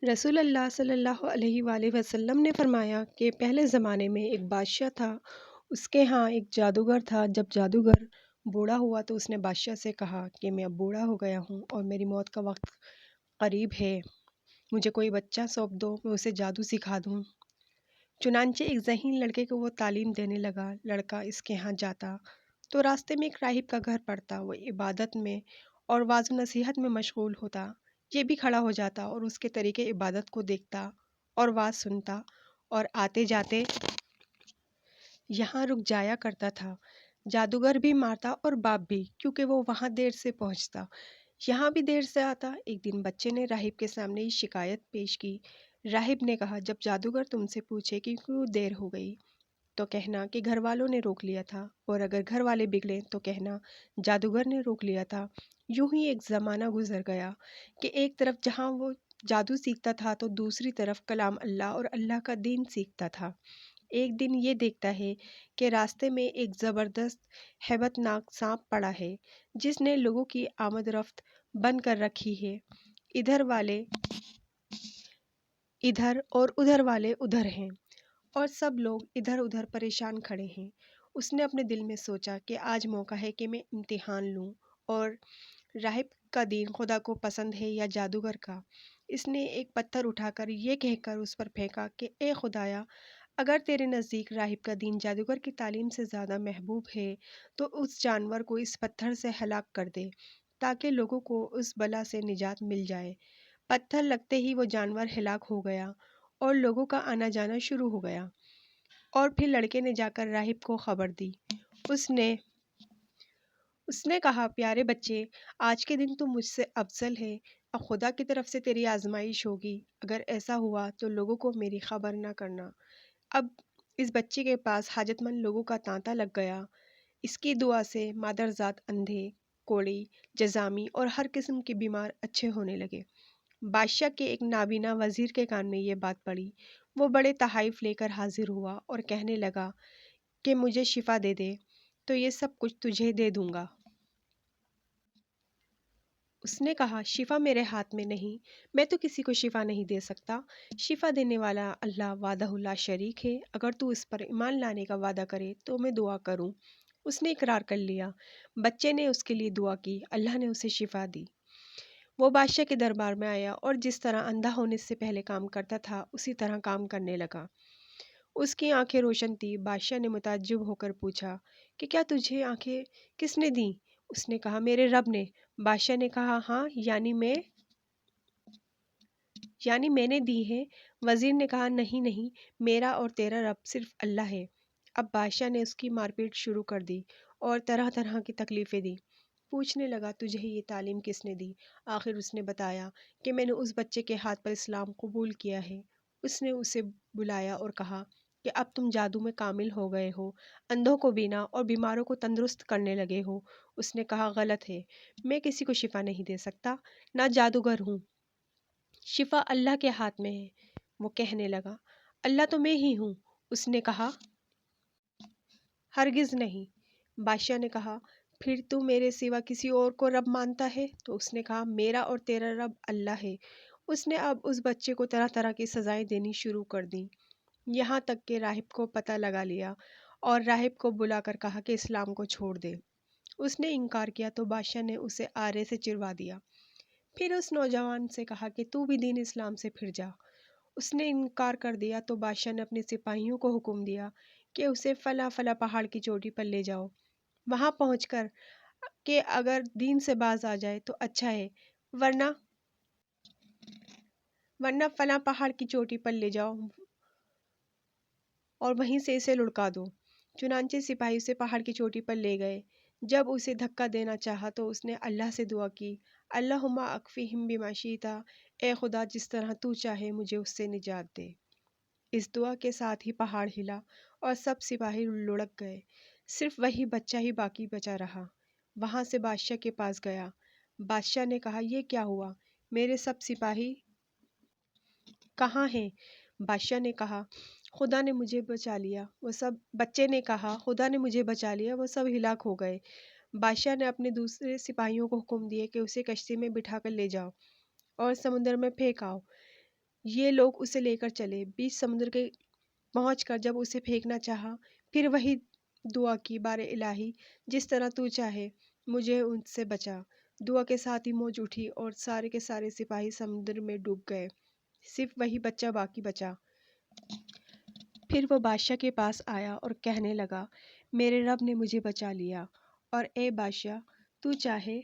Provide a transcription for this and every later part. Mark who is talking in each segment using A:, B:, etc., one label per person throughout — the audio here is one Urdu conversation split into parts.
A: رسول اللہ صلی اللہ علیہ وآلہ وسلم نے فرمایا کہ پہلے زمانے میں ایک بادشاہ تھا۔ اس کے ہاں ایک جادوگر تھا۔ جب جادوگر بوڑھا ہوا تو اس نے بادشاہ سے کہا کہ میں اب بوڑھا ہو گیا ہوں اور میری موت کا وقت قریب ہے، مجھے کوئی بچہ سونپ دو، میں اسے جادو سکھا دوں۔ چنانچہ ایک ذہین لڑکے کو وہ تعلیم دینے لگا۔ لڑکا اس کے ہاں جاتا تو راستے میں ایک راہب کا گھر پڑتا۔ وہ عبادت میں اور واعظ و نصیحت میں مشغول ہوتا۔ یہ بھی کھڑا ہو جاتا اور اس کے طریقے عبادت کو دیکھتا اور واعظ سنتا اور آتے جاتے یہاں رک جایا کرتا تھا۔ جادوگر بھی مارتا اور باپ بھی، کیونکہ وہ وہاں دیر سے پہنچتا، یہاں بھی دیر سے آتا۔ ایک دن بچے نے راہب کے سامنے یہ شکایت پیش کی۔ راہب نے کہا، جب جادوگر تم سے پوچھے کہ کیوں دیر ہو گئی تو کہنا کہ گھر والوں نے روک لیا تھا، اور اگر گھر والے بگڑے تو کہنا جادوگر نے روک لیا تھا۔ یوں ہی ایک زمانہ گزر گیا کہ ایک طرف جہاں وہ جادو سیکھتا تھا تو دوسری طرف کلام اللہ اور اللہ کا دین سیکھتا تھا۔ ایک دن یہ دیکھتا ہے کہ راستے میں ایک زبردست ہیبت ناک سانپ پڑا ہے جس نے لوگوں کی آمد رفت بند کر رکھی ہے۔ ادھر والے ادھر اور ادھر والے ادھر ہیں اور سب لوگ ادھر ادھر پریشان کھڑے ہیں۔ اس نے اپنے دل میں سوچا کہ آج موقع ہے کہ میں امتحان لوں اور راہب کا دین خدا کو پسند ہے یا جادوگر کا۔ اس نے ایک پتھر اٹھا کر یہ کہہ کر اس پر پھینکا کہ اے خدایا، اگر تیرے نزدیک راہب کا دین جادوگر کی تعلیم سے زیادہ محبوب ہے تو اس جانور کو اس پتھر سے ہلاک کر دے تاکہ لوگوں کو اس بلا سے نجات مل جائے۔ پتھر لگتے ہی وہ جانور ہلاک ہو گیا اور لوگوں کا آنا جانا شروع ہو گیا۔ اور پھر لڑکے نے جا کر راہب کو خبر دی۔ اس نے کہا، پیارے بچے، آج کے دن تم مجھ سے افضل ہے۔ اب خدا کی طرف سے تیری آزمائش ہوگی۔ اگر ایسا ہوا تو لوگوں کو میری خبر نہ کرنا۔ اب اس بچے کے پاس حاجت مند لوگوں کا تانتا لگ گیا۔ اس کی دعا سے مادرزاد اندھے، کوڑی، جذامی اور ہر قسم کے بیمار اچھے ہونے لگے۔ بادشاہ کے ایک نابینا وزیر کے کان میں یہ بات پڑی۔ وہ بڑے تحائف لے کر حاضر ہوا اور کہنے لگا کہ مجھے شفا دے دے تو یہ سب کچھ تجھے دے دوں گا۔ اس نے کہا، شفا میرے ہاتھ میں نہیں، میں تو کسی کو شفا نہیں دے سکتا۔ شفا دینے والا اللہ وحدہ لا شریک ہے۔ اگر تو اس پر ایمان لانے کا وعدہ کرے تو میں دعا کروں۔ اس نے اقرار کر لیا۔ بچے نے اس کے لیے دعا کی، اللہ نے اسے شفا دی۔ وہ بادشاہ کے دربار میں آیا اور جس طرح اندھا ہونے سے پہلے کام کرتا تھا اسی طرح کام کرنے لگا۔ اس کی آنکھیں روشن تھی۔ بادشاہ نے متعجب ہو کر پوچھا کہ کیا تجھے آنکھیں کس نے دیں؟ اس نے کہا، میرے رب نے۔ بادشاہ نے کہا، ہاں، یعنی میں نے دی ہیں۔ وزیر نے کہا، نہیں نہیں، میرا اور تیرا رب صرف اللہ ہے۔ اب بادشاہ نے اس کی مار پیٹ شروع کر دی اور طرح طرح کی تکلیفیں دی۔ پوچھنے لگا، تجھے یہ تعلیم کس نے دی؟ آخر اس نے بتایا کہ میں نے اس بچے کے ہاتھ پر اسلام قبول کیا ہے۔ اس نے اسے بلایا اور کہا کہ اب تم جادو میں کامل ہو گئے ہو، اندھوں کو بینا اور بیماروں کو تندرست کرنے لگے ہو۔ اس نے کہا، غلط ہے، میں کسی کو شفا نہیں دے سکتا، نہ جادوگر ہوں، شفا اللہ کے ہاتھ میں ہے۔ وہ کہنے لگا، اللہ تو میں ہی ہوں۔ اس نے کہا، ہرگز نہیں۔ بادشاہ نے کہا، پھر تو میرے سوا کسی اور کو رب مانتا ہے؟ تو اس نے کہا، میرا اور تیرا رب اللہ ہے۔ اس نے اب اس بچے کو طرح طرح کی سزائیں دینی شروع کر دیں، یہاں تک کہ راہب کو پتہ لگا لیا اور راہب کو بلا کر کہا کہ اسلام کو چھوڑ دے۔ اس نے انکار کیا تو بادشاہ نے اسے آرے سے چروا دیا۔ پھر اس نوجوان سے کہا کہ تو بھی دین اسلام سے پھر جا۔ اس نے انکار کر دیا تو بادشاہ نے اپنے سپاہیوں کو حکم دیا کہ اسے فلاں فلاں پہاڑ کی چوٹی پر لے جاؤ۔ وہاں پہنچ کر کہ اگر دین سے باز آ جائے تو اچھا ہے، ورنہ فلاں پہاڑ کی چوٹی پر لے جاؤ اور وہیں سے اسے لڑکا دو۔ چنانچہ سپاہی اسے پہاڑ کی چوٹی پر لے گئے۔ جب اسے دھکا دینا چاہا تو اس نے اللہ سے دعا کی، اللہم اکفہم بما شئت، اے خدا جس طرح تو چاہے مجھے اس سے نجات دے۔ اس دعا کے ساتھ ہی پہاڑ ہلا اور سب سپاہی لڑک گئے، صرف وہی بچہ ہی باقی بچا رہا۔ وہاں سے بادشاہ کے پاس گیا۔ بادشاہ نے کہا، یہ کیا ہوا؟ میرے سب سپاہی کہاں ہیں؟ بادشاہ نے کہا، خدا نے مجھے بچا لیا۔ بچے نے کہا، خدا نے مجھے بچا لیا، وہ سب ہلاک ہو گئے۔ بادشاہ نے اپنے دوسرے سپاہیوں کو حکم دیا کہ اسے کشتی میں بٹھا کر لے جاؤ اور سمندر میں پھینک آؤ۔ یہ لوگ اسے لے کر چلے بیچ سمندر کے پہنچ کر جب اسے پھینکنا چاہا، پھر وہی دعا کی، بارے الہی جس طرح تو چاہے مجھے ان سے بچا۔ دعا کے ساتھ ہی موج اٹھی اور سارے کے سارے سپاہی سمندر میں ڈوب گئے، صرف وہی بچہ باقی بچا۔ پھر وہ بادشاہ کے پاس آیا اور کہنے لگا، میرے رب نے مجھے بچا لیا، اور اے بادشاہ، تو چاہے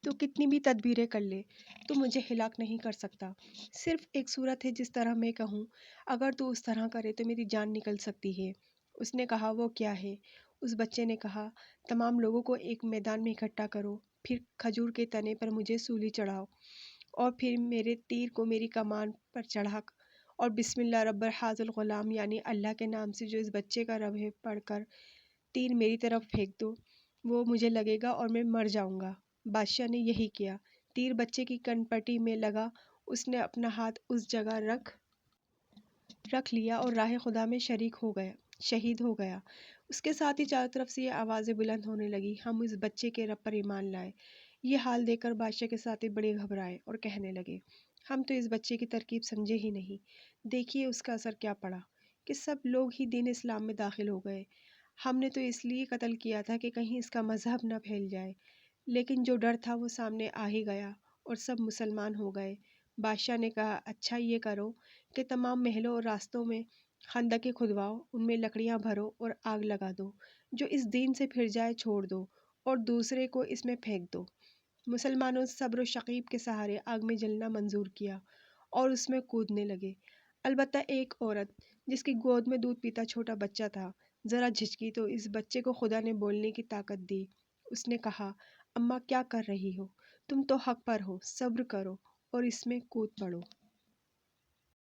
A: تو کتنی بھی تدبیریں کر لے، تو مجھے ہلاک نہیں کر سکتا۔ صرف ایک صورت ہے جس طرح میں کہوں، اگر تو اس طرح کرے تو میری جان نکل سکتی ہے۔ اس نے کہا، وہ کیا ہے؟ اس بچے نے کہا، تمام لوگوں کو ایک میدان میں اکٹھا کرو، پھر کھجور کے تنے پر مجھے سولی چڑھاؤ، اور پھر میرے تیر کو میری کمان پر چڑھا اور بسم اللہ رب الحاظ الغلام، یعنی اللہ کے نام سے جو اس بچے کا رب ہے، پڑھ کر تیر میری طرف پھینک دو۔ وہ مجھے لگے گا اور میں مر جاؤں گا۔ بادشاہ نے یہی کیا۔ تیر بچے کی کن پٹی میں لگا، اس نے اپنا ہاتھ اس جگہ رکھ لیا اور راہ خدا میں شہید ہو گیا۔ اس کے ساتھ ہی چاروں طرف سے یہ آوازیں بلند ہونے لگی، ہم اس بچے کے رب پر ایمان لائے۔ یہ حال دیکھ کر بادشاہ کے ساتھی بڑے گھبرائے اور کہنے لگے، ہم تو اس بچے کی ترکیب سمجھے ہی نہیں، دیکھیے اس کا اثر کیا پڑا کہ سب لوگ ہی دین اسلام میں داخل ہو گئے۔ ہم نے تو اس لیے قتل کیا تھا کہ کہیں اس کا مذہب نہ پھیل جائے، لیکن جو ڈر تھا وہ سامنے آ ہی گیا اور سب مسلمان ہو گئے۔ بادشاہ نے کہا، اچھا یہ کرو کہ تمام محلوں اور راستوں میں خندقیں کھدواؤ، ان میں لکڑیاں بھرو اور آگ لگا دو۔ جو اس دین سے پھر جائے چھوڑ دو اور دوسرے کو اس میں پھینک دو۔ مسلمانوں صبر و شکیب کے سہارے آگ میں جلنا منظور کیا اور اس میں کودنے لگے۔ البتہ ایک عورت جس کی گود میں دودھ پیتا چھوٹا بچہ تھا ذرا جھجکی تو اس بچے کو خدا نے بولنے کی طاقت دی۔ اس نے کہا، اماں کیا کر رہی ہو؟ تم تو حق پر ہو، صبر کرو اور اس میں کود پڑو۔